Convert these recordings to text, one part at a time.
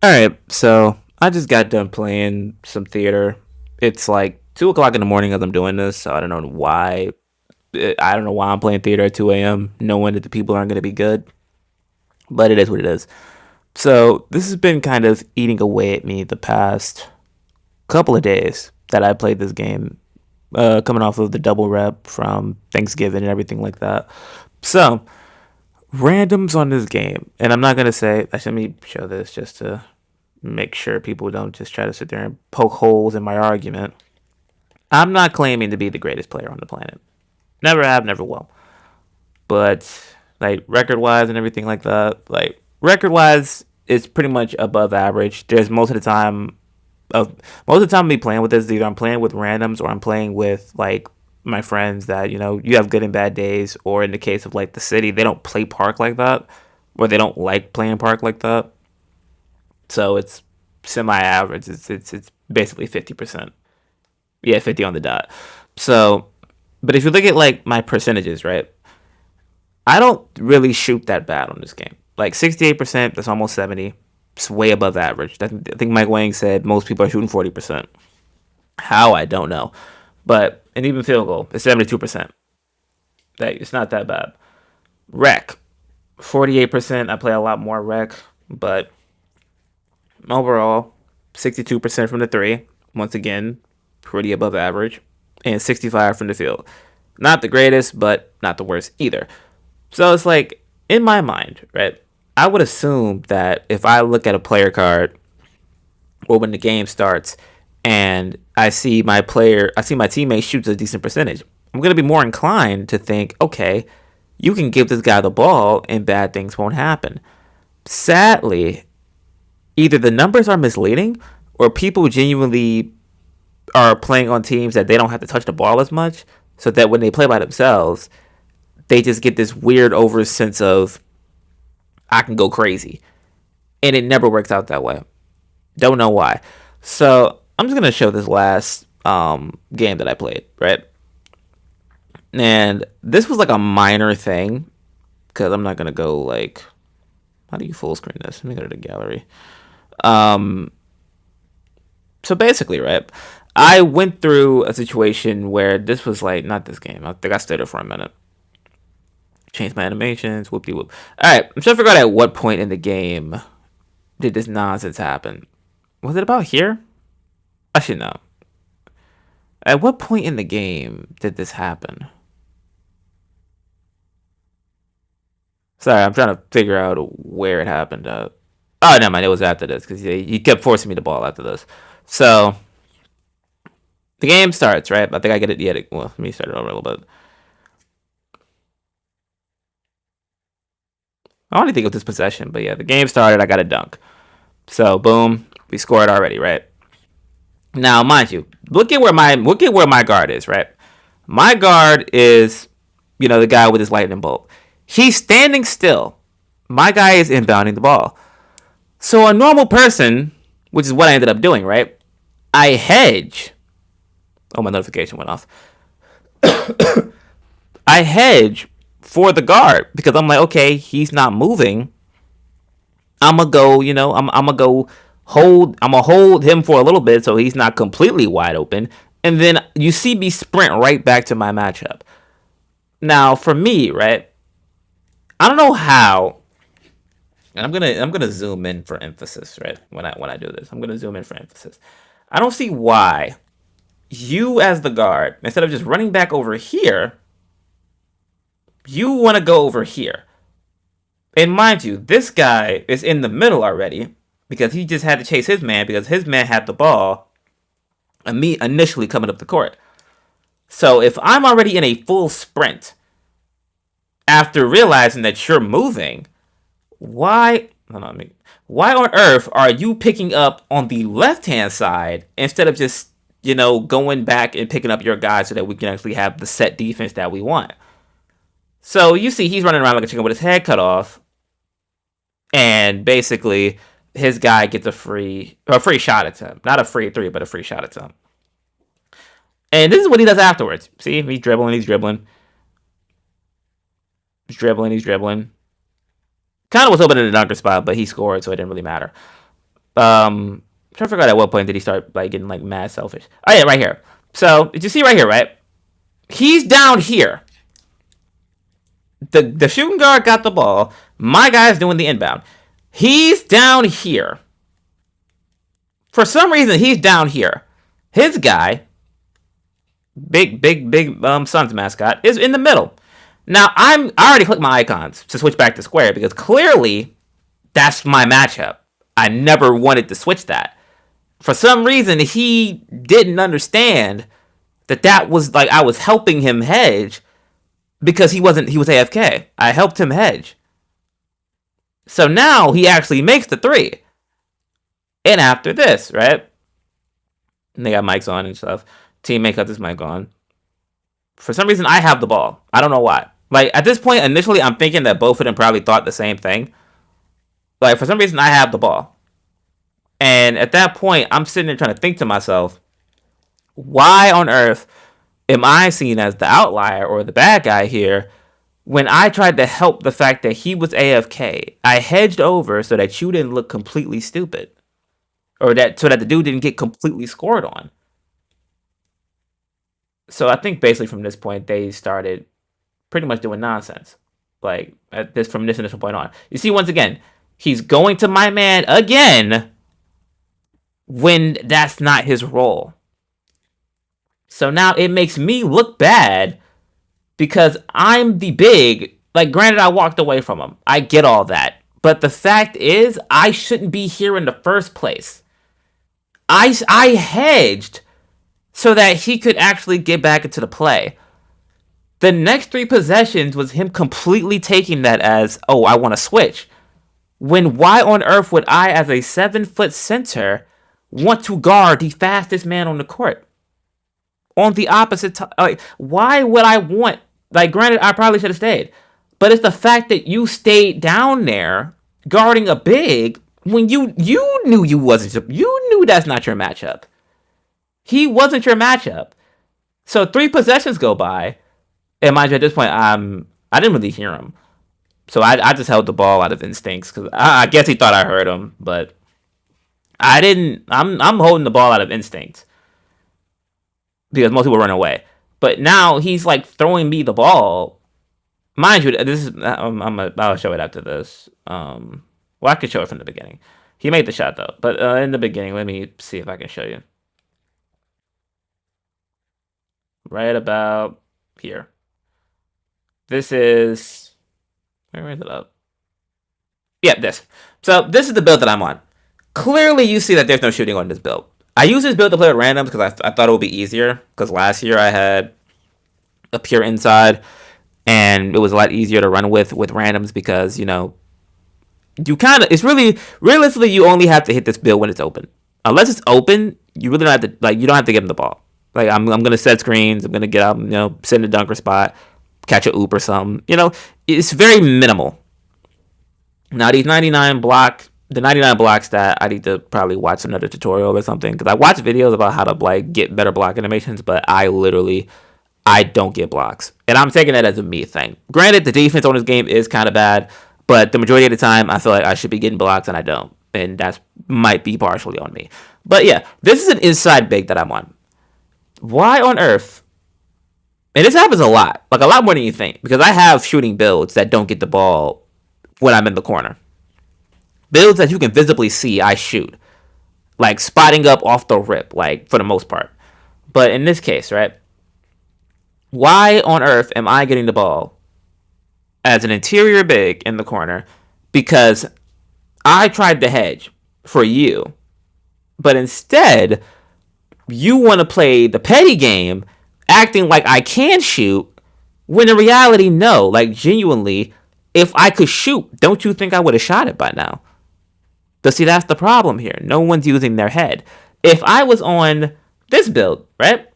All right, so I just got done playing some theater. It's like 2 o'clock in the morning as I'm doing this, so I don't know why. I don't know why I'm playing theater at 2 a.m. knowing that the people aren't going to be good, but it is what it is. So this has been kind of eating away at me the past couple of days that I played this game, coming off of the double rep from Thanksgiving and everything like that. So randoms on this game, and I'm not gonna say. Actually, let me show this just to make sure people don't just try to sit there and poke holes in my argument. I'm not claiming to be the greatest player on the planet. Never have, never will. But like record wise and everything like that, like record wise, it's pretty much above average. There's most of the time me playing with this, either I'm playing with randoms or I'm playing with like my friends that you have good and bad days, or in the case of like the city, they don't play park like that, or they don't like playing park like that. So it's semi-average. It's basically 50%. Yeah, 50 on the dot. So, but if you look at like my percentages, right? I don't really shoot that bad on this game. Like 68%, that's almost 70. It's way above average. I think Mike Wang said most people are shooting 40%. How, I don't know. But and even field goal, it's 72%. That it's not that bad. Rec, 48%. I play a lot more rec, but overall, 62% from the three. Once again, pretty above average. And 65 from the field. Not the greatest, but not the worst either. So it's like, in my mind, right? I would assume that if I look at a player card or when the game starts and I see my teammate shoots a decent percentage, I'm going to be more inclined to think, okay, you can give this guy the ball and bad things won't happen. Sadly, either the numbers are misleading or people genuinely are playing on teams that they don't have to touch the ball as much, so that when they play by themselves, they just get this weird over sense of I can go crazy. And it never works out that way. Don't know why. So I'm just gonna show this last game that I played, right? And this was like a minor thing because I'm not gonna go like, how do you full screen this? Let me go to the gallery. Um, so basically, right, I went through a situation where this was like not this game. I think I stayed there for a minute. Changed my animations. Whoop de whoop. All right, I'm trying to figure out at what point in the game did this nonsense happen. Was it about here? Actually, no. At what point in the game did this happen? Sorry, I'm trying to figure out where it happened. Oh, never mind. It was after this because he kept forcing me the ball after this. So the game starts, right? I think I get it. Yeah, well, let me start it over a little bit. I don't even think it was this possession, but yeah, the game started. I got a dunk. So boom, we scored already, right? Now, mind you, look at where my guard is, right? My guard is, the guy with his lightning bolt. He's standing still. My guy is inbounding the ball. So a normal person, which is what I ended up doing, right? I hedge. Oh, my notification went off. I hedge for the guard because I'm like, okay, he's not moving. I'm gonna go, I'm gonna go I'm gonna hold him for a little bit so he's not completely wide open, and then you see me sprint right back to my matchup. Now, for me, right, I don't know how, and I'm gonna zoom in for emphasis, right? When I do this, I'm gonna zoom in for emphasis. I don't see why you as the guard, instead of just running back over here, you want to go over here. And mind you, this guy is in the middle already because he just had to chase his man because his man had the ball and me initially coming up the court. So if I'm already in a full sprint after realizing that you're moving, why hold on, why on earth are you picking up on the left hand side instead of just, going back and picking up your guy so that we can actually have the set defense that we want? So you see he's running around like a chicken with his head cut off, and basically his guy gets a free shot at him. Not a free three, but a free shot at him. And this is what he does afterwards. See, he's dribbling. Kind of was hoping in the dunker spot, but he scored, so it didn't really matter. I'm trying to figure out at what point did he start like getting like mad selfish. Oh yeah, right here. So did you see right here, right? He's down here. The shooting guard got the ball. My guy's doing the inbound. He's down here. For some reason, he's down here. His guy, big Suns mascot, is in the middle. Now I already clicked my icons to switch back to square because clearly that's my matchup. I never wanted to switch that. For some reason, he didn't understand that was like I was helping him hedge because he was AFK. I helped him hedge. So now he actually makes the three. And after this, right? And they got mics on and stuff. Teammate got this mic on. For some reason, I have the ball. I don't know why. Like, at this point, initially, I'm thinking that both of them probably thought the same thing. Like, for some reason, I have the ball. And at that point, I'm sitting there trying to think to myself, why on earth am I seen as the outlier or the bad guy here when I tried to help the fact that he was AFK? I hedged over so that you didn't look completely stupid. Or that so that the dude didn't get completely scored on. So I think basically from this point they started pretty much doing nonsense. Like from this initial point on. You see, once again, he's going to my man again when that's not his role. So now it makes me look bad because I'm the big. Like, granted, I walked away from him. I get all that. But the fact is, I shouldn't be here in the first place. I hedged so that he could actually get back into the play. The next three possessions was him completely taking that as, oh, I want to switch. When why on earth would I, as a 7-foot center, want to guard the fastest man on the court? On the opposite like, why would I want, like, granted, I probably should have stayed. But it's the fact that you stayed down there guarding a big when you knew you knew that's not your matchup. He wasn't your matchup. So 3 possessions go by, and mind you, at this point, I didn't really hear him. So I just held the ball out of instincts because I guess he thought I heard him, but I didn't. I'm holding the ball out of instinct because most people run away. But now he's like throwing me the ball. Mind you, this is I'll show it after this. Well, I could show it from the beginning. He made the shot though, but in the beginning, let me see if I can show you. Right about here. This is, where is it up? Yeah, this. So this is the build that I'm on. Clearly, you see that there's no shooting on this build. I use this build to play with randoms because I thought it would be easier. Because last year I had a pure inside, and it was a lot easier to run with randoms because, you know, you kind of, it's really, realistically, you only have to hit this build when it's open. Unless it's open, you really don't have to, like, you don't have to give them the ball. Like, I'm going to set screens, I'm going to get up, you know, sit in the dunker spot, catch a oop or something. You know, it's very minimal. Now, the 99 block stat, I need to probably watch another tutorial or something. Because I watch videos about how to, like, get better block animations, but I don't get blocks. And I'm taking that as a me thing. Granted, the defense on this game is kind of bad, but the majority of the time, I feel like I should be getting blocks and I don't. And that might be partially on me. But yeah, this is an inside big that I'm on. Why on earth? And this happens a lot. Like, a lot more than you think. Because I have shooting builds that don't get the ball when I'm in the corner. Builds that you can visibly see I shoot. Like, spotting up off the rip. Like, for the most part. But in this case, right? Why on earth am I getting the ball as an interior big in the corner? Because I tried to hedge for you. But instead, you want to play the petty game, acting like I can shoot, when in reality, no. Like, genuinely, if I could shoot, don't you think I would have shot it by now? But see, that's the problem here. No one's using their head. If I was on this build, right?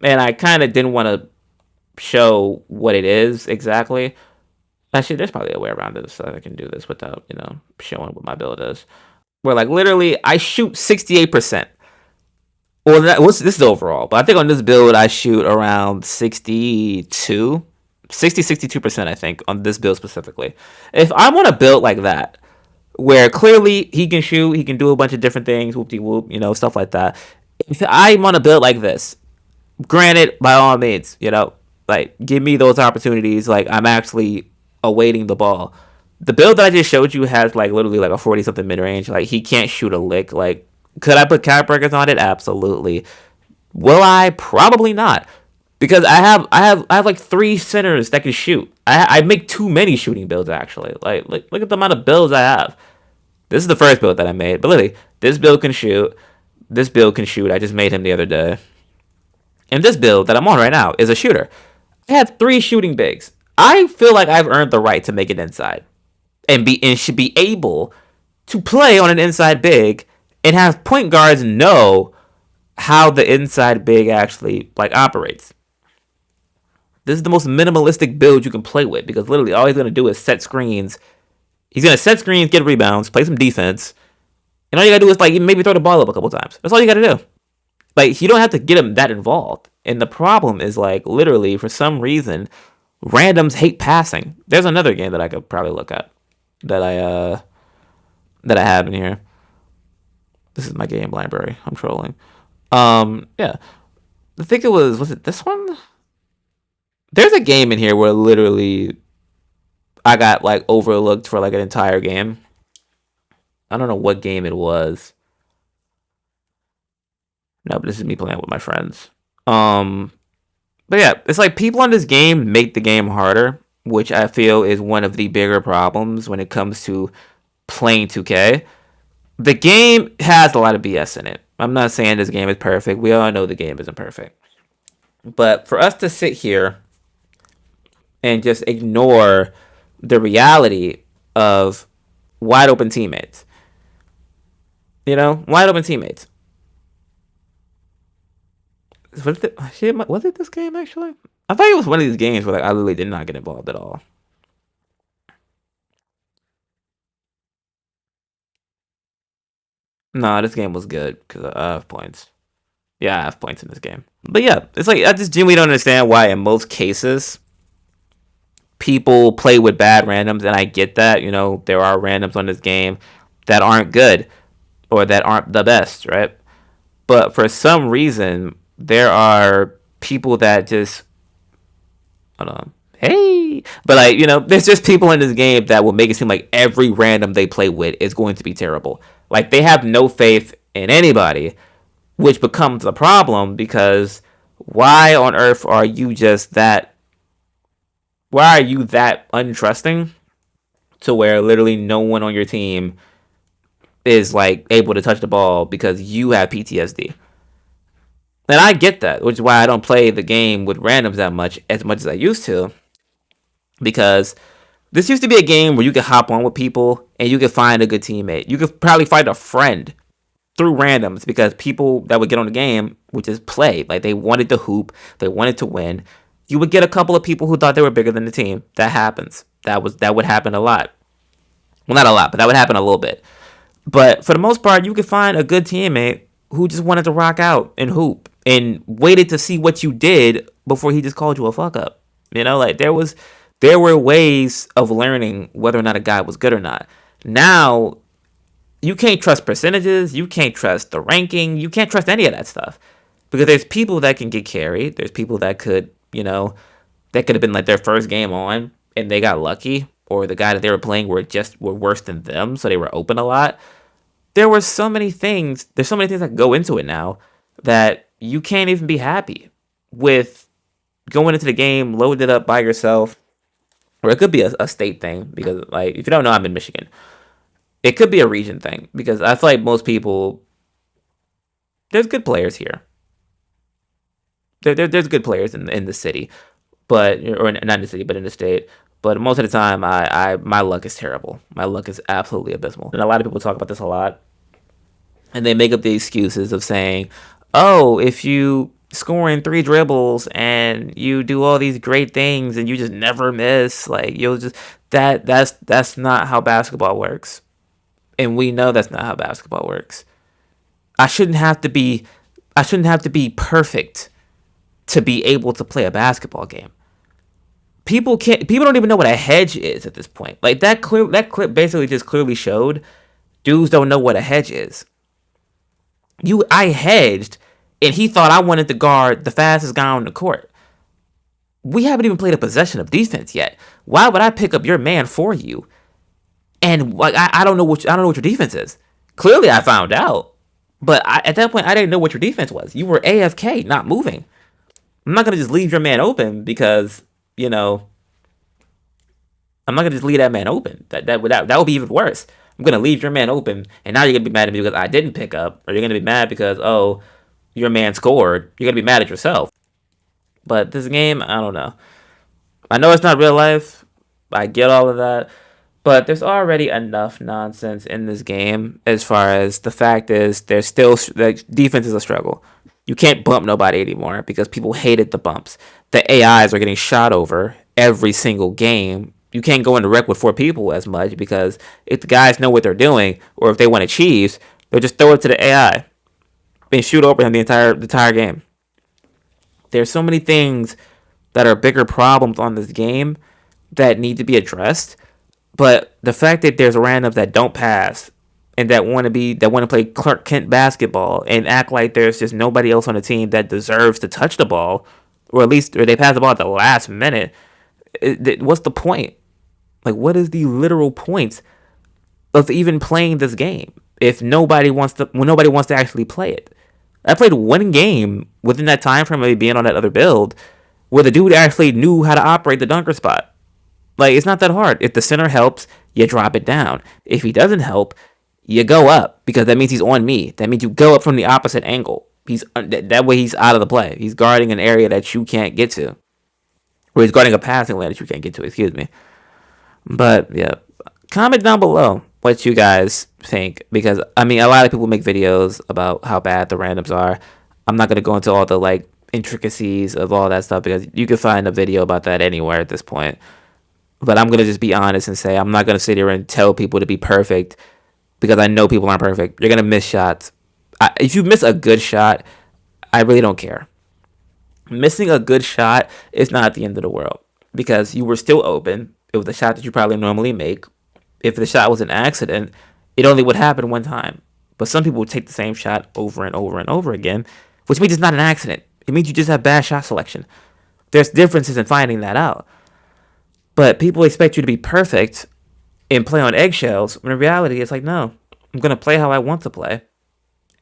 And I kind of didn't want to show what it is exactly. Actually, there's probably a way around this so I can do this without, you know, showing what my build is. Where, like, literally, I shoot 68%. Well, this is overall. But I think on this build, I shoot around 62%, I think, on this build specifically. If I'm on a build like that, where clearly he can shoot, he can do a bunch of different things, whoop de whoop, stuff like that. If I'm on a build like this, granted, by all means, like give me those opportunities. Like I'm actually awaiting the ball. The build that I just showed you has like literally like a 40 something mid range. Like he can't shoot a lick. Like could I put cap breakers on it? Absolutely. Will I? Probably not. Because I have like three centers that can shoot. I make too many shooting builds actually. Like look at the amount of builds I have. This is the first build that I made, but literally this build can shoot. This build can shoot. I just made him the other day. And this build that I'm on right now is a shooter. I have three shooting bigs. I feel like I've earned the right to make it inside and should be able to play on an inside big and have point guards know how the inside big actually like operates. This is the most minimalistic build you can play with because literally all he's gonna do is set screens. He's gonna set screens, get rebounds, play some defense, and all you gotta do is like maybe throw the ball up a couple times. That's all you gotta do. Like you don't have to get him that involved. And the problem is like literally for some reason, randoms hate passing. There's another game that I could probably look at that I have in here. This is my game library. I'm trolling. Yeah. I think was it this one? There's a game in here where literally I got like overlooked for like an entire game. I don't know what game it was. No, but this is me playing with my friends. But yeah, it's like people on this game make the game harder, which I feel is one of the bigger problems when it comes to playing 2K. The game has a lot of BS in it. I'm not saying this game is perfect. We all know the game isn't perfect. But for us to sit here and just ignore the reality of wide open teammates, wide open teammates. Was it this game actually? I thought it was one of these games where like I literally did not get involved at all. No, this game was good because I have points. Yeah, I have points in this game. But yeah, it's like I just genuinely don't understand why in most cases people play with bad randoms, and I get that. There are randoms on this game that aren't good or that aren't the best, right? But for some reason, there are people that just hold on. Hey, but like there's just people in this game that will make it seem like every random they play with is going to be terrible. Like they have no faith in anybody, which becomes a problem because why on earth are you just that? Why are you that untrusting to where literally no one on your team is like able to touch the ball because you have PTSD? And I get that, which is why I don't play the game with randoms that much as I used to. Because this used to be a game where you could hop on with people and you could find a good teammate. You could probably find a friend through randoms because people that would get on the game would just play. Like they wanted to hoop, they wanted to win. You would get a couple of people who thought they were bigger than the team. That happens. That would happen a lot. Well, not a lot, but that would happen a little bit. But for the most part, you could find a good teammate who just wanted to rock out and hoop and waited to see what you did before he just called you a fuck up. Like there were ways of learning whether or not a guy was good or not. Now, you can't trust percentages. You can't trust the ranking. You can't trust any of that stuff. Because there's people that can get carried. There's people that could, that could have been like their first game on and they got lucky. Or the guy that they were playing were worse than them, so they were open a lot. There's so many things that go into it now that you can't even be happy with going into the game, loaded it up by yourself. Or it could be a state thing because, like, if you don't know, I'm in Michigan. It could be a region thing because I feel like most people, there's good players here. There's good players in the city, or not in the city, but in the state. But most of the time, my luck is terrible. My luck is absolutely abysmal. And a lot of people talk about this a lot, and they make up the excuses of saying, "Oh, if you score in 3 dribbles and you do all these great things and you just never miss, like you'll just that's not how basketball works." And we know that's not how basketball works. I shouldn't have to be perfect to be able to play a basketball game. People don't even know what a hedge is at this point. Like that clip basically just clearly showed dudes don't know what a hedge is. I hedged, and he thought I wanted to guard the fastest guy on the court. We haven't even played a possession of defense yet. Why would I pick up your man for you? And like I don't know what your defense is. Clearly, I found out, but at that point, I didn't know what your defense was. You were AFK, not moving. I'm not gonna just leave your man open because you know. I'm not gonna just leave that man open. That would be even worse. I'm gonna leave your man open, and now you're gonna be mad at me because I didn't pick up, or you're gonna be mad because your man scored. You're gonna be mad at yourself. But this game, I don't know. I know it's not real life. I get all of that. But there's already enough nonsense in this game as far as the fact is there's still like defense is a struggle. You can't bump nobody anymore because people hated the bumps. The AIs are getting shot over every single game. You can't go into rec with 4 people as much because if the guys know what they're doing or if they want to cheese, they'll just throw it to the AI and shoot over him the entire game. There's so many things that are bigger problems on this game that need to be addressed. But the fact that there's randoms that don't pass and that want to play Clark Kent basketball and act like there's just nobody else on the team that deserves to touch the ball, or they pass the ball at the last minute. What's the point? Like, what is the literal point of even playing this game if nobody wants to actually play it? I played one game within that time frame of being on that other build where the dude actually knew how to operate the dunker spot. Like, it's not that hard. If the center helps, you drop it down. If he doesn't help, you go up because that means he's on me. That means you go up from the opposite angle. That way he's out of the play. He's guarding an area that you can't get to. Or he's guarding a passing lane that you can't get to, excuse me. But, yeah. Comment down below what you guys think. Because, I mean, a lot of people make videos about how bad the randoms are. I'm not going to go into all the, like, intricacies of all that stuff because you can find a video about that anywhere at this point. But I'm going to just be honest and say I'm not going to sit here and tell people to be perfect because I know people aren't perfect. You're going to miss shots. If you miss a good shot, I really don't care. Missing a good shot is not the end of the world because you were still open. It was a shot that you probably normally make. If the shot was an accident, it only would happen one time. But some people would take the same shot over and over and over again, which means it's not an accident. It means you just have bad shot selection. There's differences in finding that out. But people expect you to be perfect and play on eggshells, when in reality, it's like, no, I'm going to play how I want to play.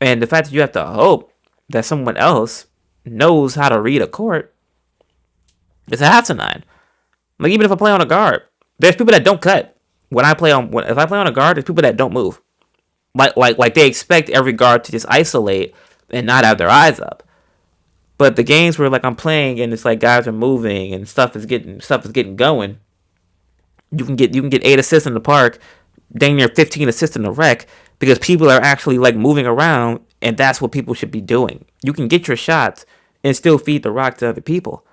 And the fact that you have to hope that someone else knows how to read a court, it's a asinine. Like, even if I play on a guard, there's people that don't cut. If I play on a guard, there's people that don't move. Like they expect every guard to just isolate and not have their eyes up. But the games where like I'm playing and it's like guys are moving and stuff is getting going, you can get 8 assists in the park, dang near 15 assists in the rec because people are actually like moving around and that's what people should be doing. You can get your shots and still feed the rock to other people.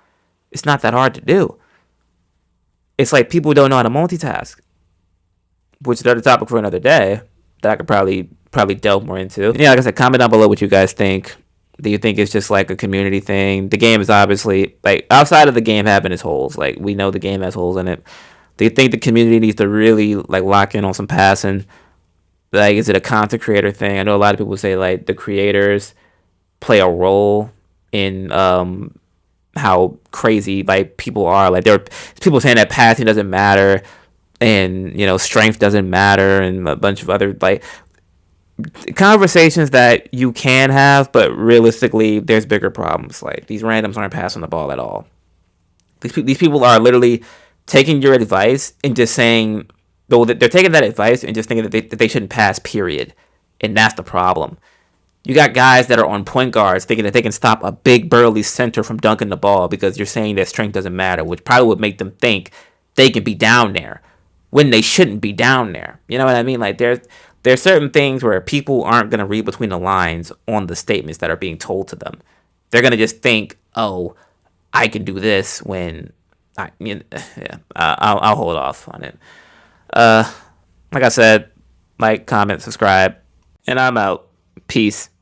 It's not that hard to do. It's like people don't know how to multitask, which is another topic for another day that I could probably delve more into. Yeah, like I said, comment down below what you guys think. Do you think it's just like a community thing? The game is obviously like outside of the game having its holes. Like we know the game has holes in it. Do you think the community needs to really like lock in on some passing? Like, is it a content creator thing? I know a lot of people say like the creators play a role in how crazy like people are. Like there are people saying that passing doesn't matter and strength doesn't matter and a bunch of other like conversations that you can have, but realistically there's bigger problems. Like these randoms aren't passing the ball at all. These people are literally taking your advice and just saying, though, they're taking that advice and just thinking that they shouldn't pass, period. And that's the problem. You got guys that are on point guards thinking that they can stop a big burly center from dunking the ball because you're saying that strength doesn't matter, which probably would make them think they can be down there when they shouldn't be down there. You know what I mean? Like there's certain things where people aren't going to read between the lines on the statements that are being told to them. They're going to just think, oh, I can do this when I'll hold off on it. Like I said, like, comment, subscribe, and I'm out. Peace.